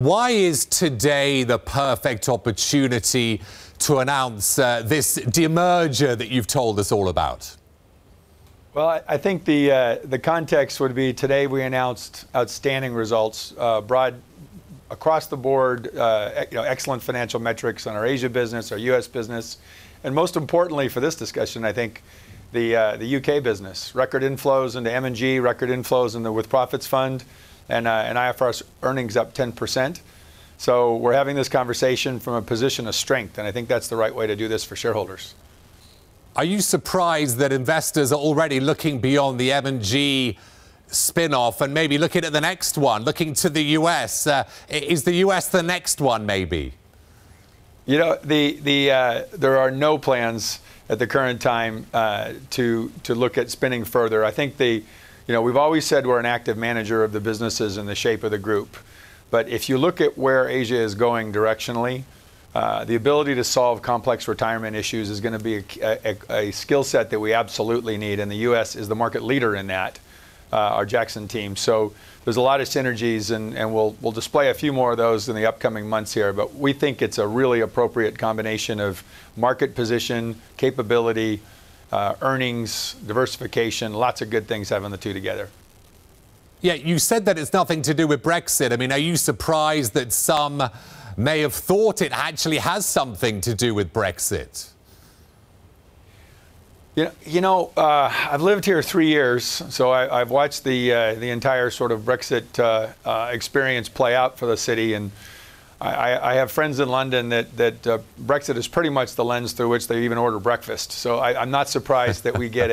Why is today the perfect opportunity to announce this demerger that you've told us all about? Well, I think the context would be today we announced outstanding results, broad across the board, excellent financial metrics on our Asia business, our U.S. business, and most importantly for this discussion, I think the UK business. Record inflows into M&G, record inflows in the With Profits Fund, and IFRS earnings up 10%. So we're having this conversation from a position of strength, and I think that's the right way to do this for shareholders. Are you surprised that investors are already looking beyond the M&G spin-off and maybe looking at the next one, looking to the US? Is the US the next one, maybe? You know, there are no plans at the current time to look at spinning further. I think we've always said we're an active manager of the businesses and the shape of the group. But if you look at where Asia is going directionally, the ability to solve complex retirement issues is going to be a skill set that we absolutely need. And the U.S. is the market leader in that, our Jackson team. So there's a lot of synergies, and we'll display a few more of those in the upcoming months here. But we think it's a really appropriate combination of market position, capability, earnings, diversification, lots of good things having the two together. Yeah, you said that it's nothing to do with Brexit. I mean, are you surprised that some may have thought it actually has something to do with Brexit? I've lived here 3 years, so I've watched the entire sort of Brexit experience play out for the city, and I have friends in London that Brexit is pretty much the lens through which they even order breakfast. So I'm not surprised that we get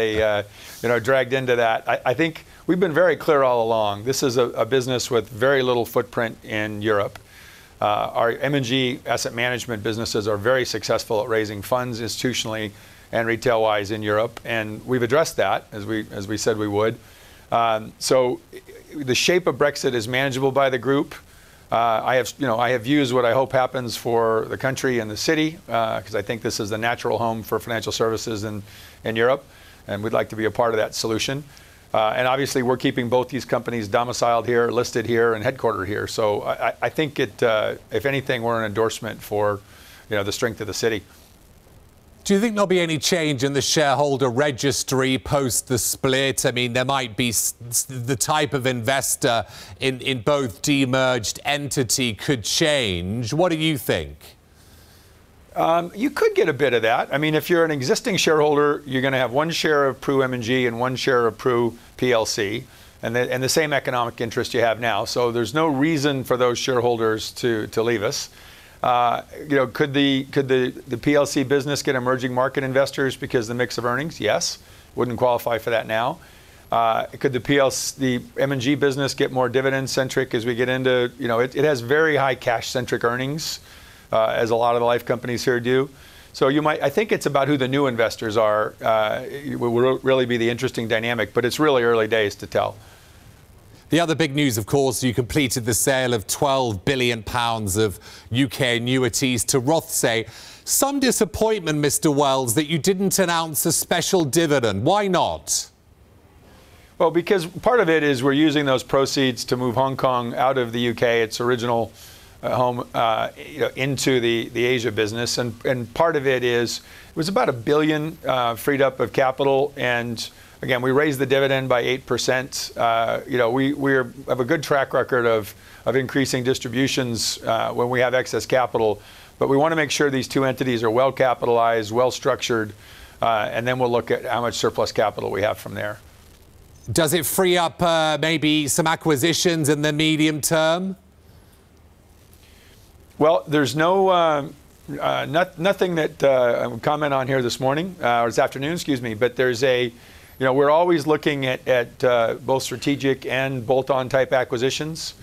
dragged into that. I think we've been very clear all along. This is a business with very little footprint in Europe. Our M&G asset management businesses are very successful at raising funds institutionally and retail-wise in Europe, and we've addressed that as we said we would. So the shape of Brexit is manageable by the group. I have views what I hope happens for the country and the city, because I think this is the natural home for financial services in Europe, and we'd like to be a part of that solution. And obviously, we're keeping both these companies domiciled here, listed here, and headquartered here. So I think if anything, we're an endorsement for the strength of the city. Do you think there'll be any change in the shareholder registry post the split? I mean, there might be the type of investor in both demerged entity could change. What do you think? You could get a bit of that. I mean, if you're an existing shareholder, you're going to have one share of Pru M&G and one share of Pru PLC, and the same economic interest you have now. So there's no reason for those shareholders to leave us. Could the PLC business get emerging market investors because the mix of earnings? Yes, wouldn't qualify for that now. Could the M&G business get more dividend centric as we get into, it has very high cash centric earnings, as a lot of the life companies here do. So I think it's about who the new investors are. It will really be the interesting dynamic, but it's really early days to tell. The other big news, of course, you completed the sale of £12 billion of UK annuities to Rothsay. Some disappointment, Mr. Wells, that you didn't announce a special dividend. Why not? Well, because part of it is we're using those proceeds to move Hong Kong out of the UK, its original home, into the Asia business. And part of it is, it was about $1 billion freed up of capital, and again, we raised the dividend by 8%. We have a good track record of increasing distributions when we have excess capital, but we want to make sure these two entities are well capitalized, well structured, and then we'll look at how much surplus capital we have from there. Does it free up maybe some acquisitions in the medium term? Well, there's nothing that I would comment on here this morning or this afternoon, excuse me. But there's we're always looking at both strategic and bolt-on type acquisitions.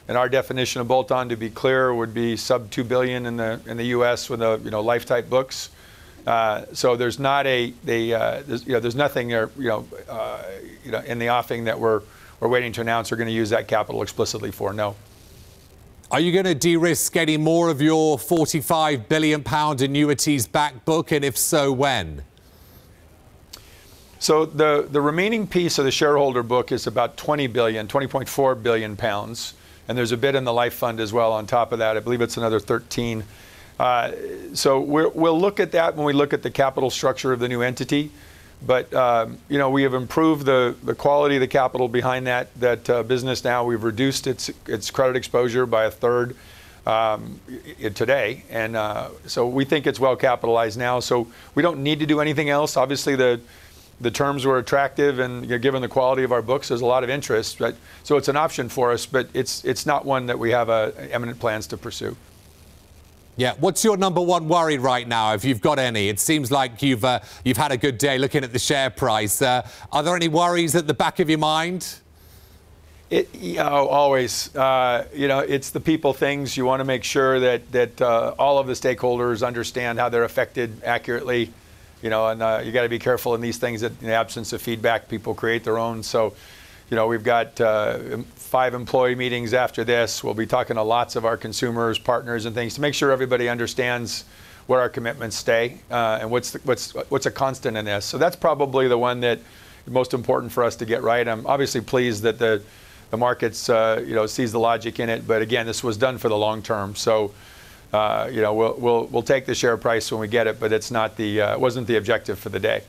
And our definition of bolt-on, to be clear, would be sub $2 billion in the U.S. with life type books. So there's not there's nothing there in the offing that we're waiting to announce. We're going to use that capital explicitly for. No. Are you going to de-risk any more of your £45 billion annuities back book, and if so, when? So the remaining piece of the shareholder book is about 20 billion, 20.4 billion pounds. and there's a bit in the life fund as well on top of that. I believe it's another 13. So we'll look at that when we look at the capital structure of the new entity. But you know, we have improved the quality of the capital behind that business now. We've reduced its credit exposure by a third today, and so we think it's well capitalized now. So we don't need to do anything else. Obviously, the terms were attractive, and given the quality of our books, there's a lot of interest. But so it's an option for us, but it's not one that we have eminent plans to pursue. Yeah, what's your number one worry right now, if you've got any? It seems like you've had a good day looking at the share price. Are there any worries at the back of your mind? Always. You know, it's the people things. You want to make sure that all of the stakeholders understand how they're affected accurately. You know, and you got to be careful in these things that in the absence of feedback, people create their own. So, you know, we've got 5 employee meetings after this. We'll be talking to lots of our consumers, partners, and things to make sure everybody understands where our commitments stay and what's a constant in this. So that's probably the one that is most important for us to get right. I'm obviously pleased that the markets you know, sees the logic in it, but again, this was done for the long term. So you know, we'll take the share price when we get it, but it's not it wasn't the objective for the day.